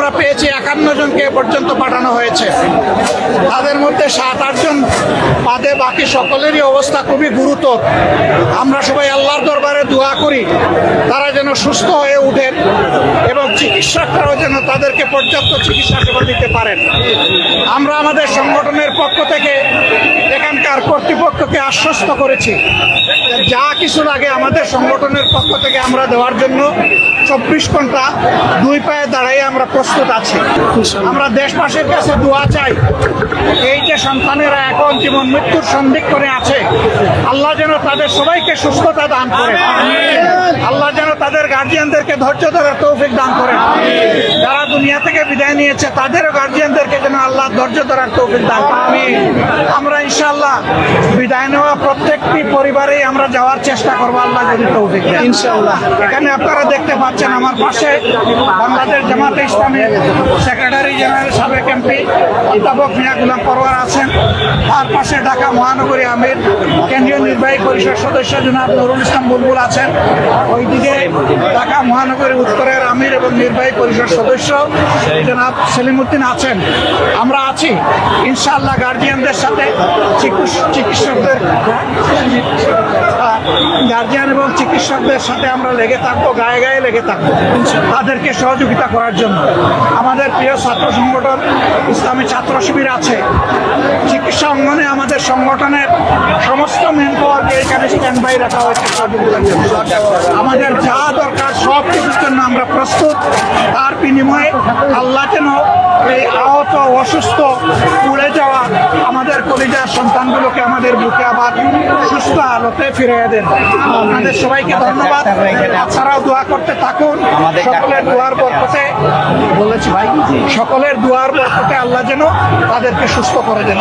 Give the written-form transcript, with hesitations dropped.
আমরা পেয়েছি 51 জনকে এ পর্যন্ত পাঠানো হয়েছে। তাদের মধ্যে 7-8 জন বাদে বাকি সকলেরই অবস্থা খুবই গুরুতর। আমরা সবাই আল্লাহর দরবারে দোয়া করি তারা যেন সুস্থ হয়ে উঠেন এবং চিকিৎসকরাও যেন তাদেরকে পর্যাপ্ত চিকিৎসা সেবা দিতে পারেন। আমরা আমাদের সংগঠনের পক্ষ থেকে এখানকার কর্তৃপক্ষকে আশ্বস্ত করেছি যা কিছু লাগে আমাদের সংগঠনের পক্ষ থেকে আমরা দেওয়ার জন্য 24 ঘন্টা 2 পায়ে দাঁড়াই আমরা প্রস্তুত আছি। আমরা দেশবাসীর কাছে দোয়া চাই, এই যে সন্তানেরা এখন জীবন মৃত্যুর সন্ধিক্ষণে আছে, আল্লাহ যেন তাদের সবাইকে সুস্থতা দান করেন। আল্লাহ যেন তাদের গার্জিয়ানদেরকে ধৈর্য ধরার তৌফিক দান করেন। যারা দুনিয়া থেকে বিদায় নিয়েছে তাদেরও গার্জিয়ানদেরকে যেন আল্লাহ ধৈর্য ধরার তৌফিক দান করেন। আমরা ইনশাআল্লাহ বিদায় নেওয়া প্রত্যেকটি পরিবারেই আমরা যাওয়ার চেষ্টা করবো, আল্লাহ যদি তৌফিক দেন ইনশাআল্লাহ। এখানে আপনারা দেখতে পাচ্ছেন আমার পাশে বাংলাদেশ জামাতে ইসলামীর সেক্রেটারি জেনারেল সাবেক এমপি অধ্যাপক মিয়া গোলাম পরওয়ার আছেন। তার পাশে ঢাকা মহানগরী আমির কেন্দ্রীয় নির্বাহী পরিষদ সদস্য জনাব নুরুল ইসলাম বুলবুল আছেন। ওইদিকে ঢাকা মহানগরী উত্তরের আমির এবং নির্বাহী পরিষদ সদস্য জনাব সেলিমউদ্দিন আছেন। আমরা আছি ইনশাআল্লাহ গার্জিয়ানদের সাথে, চিকিৎসকদের গার্জিয়ান এবং চিকিৎসকদের সাথে আমরা লেগে থাকবো, গায়ে গায়ে লেগে থাকবো তাদেরকে সহযোগিতা করার জন্য। আমাদের প্রিয় ছাত্র সংগঠন ইসলামী ছাত্র শিবির আছে। চিকিৎসা অঙ্গনে আমাদের সংগঠনের সমস্ত মেন পাওয়ারকে এখানে স্ট্যান্ড বাই রাখা হয়েছে সহযোগিতার জন্য। আমাদের যা দরকার সব কিছুর জন্য আমরা প্রস্তুত। তার বিনিময়ে আল্লাহ যেন এই আহত অসুস্থ পুড়ে যাওয়া আমাদের কলিজার সন্তানগুলোকে আমাদের বুকে আবার সুস্থ আলোতে ফিরিয়ে দেন। আপনাদের সবাইকে ধন্যবাদ। আপনারাও দোয়া করতে থাকুন। সকলের দোয়ার বরকতে বলেছি ভাই, সকলের দোয়ার বরকতে আল্লাহ যেন তাদেরকে সুস্থ করে দেন।